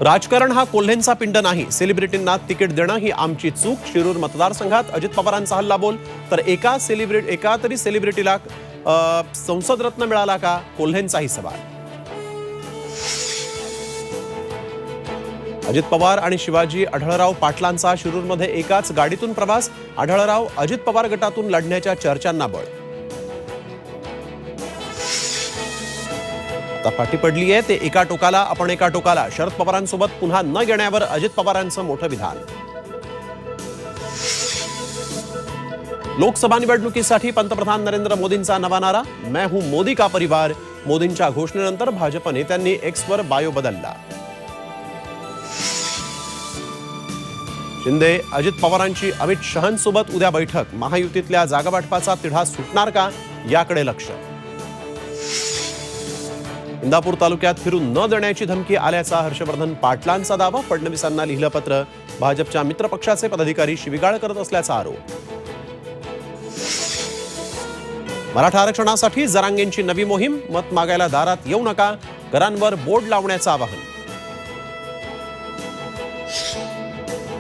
राजकारण हा कोल्हेंचा पिंड नाही, सेलिब्रिटींना तिकीट देणं ही आमची चूक. शिरूर मतदारसंघात अजित पवारांचा हल्ला बोल. तर एका तरी सेलिब्रिटीला संसद रत्न मिळाला का, कोल्हेंचाही सवाल. अजित पवार आणि शिवाजी आढळराव पाटलांचा शिरूरमध्ये एकाच गाडीतून प्रवास. आढळराव अजित पवार गटातून लढण्याच्या चर्चांना बळ. आता फाटी पडली आहे ते एका टोकाला आपण एका टोकाला. शरद पवारांसोबत पुन्हा न येण्यावर अजित पवारांचं मोठं विधान. लोकसभा निवडणुकीसाठी पंतप्रधान नरेंद्र मोदींचा नवा नारा, मैं हूं मोदी का परिवार. मोदींच्या घोषणेनंतर भाजप नेत्यांनी एक्सवर बायो बदलला. शिंदे अजित पवारांची अमित शहांसोबत उद्या बैठक. महायुतीतल्या जागावाटपाचा तिढा सुटणार का, याकडे लक्ष. इंदापूर तालुक्यात फिरून न देण्याची धमकी आल्याचा हर्षवर्धन पाटलांचा दावा. फडणवीसांना लिहिलं पत्र. भाजपच्या मित्रपक्षाचे पदाधिकारी शिवीगाळ करत असल्याचा आरोप. मराठा आरक्षणासाठी जरांगेंची नवी मोहीम. मत मागायला दारात येऊ नका, घरांवर बोर्ड लावण्याचं आवाहन.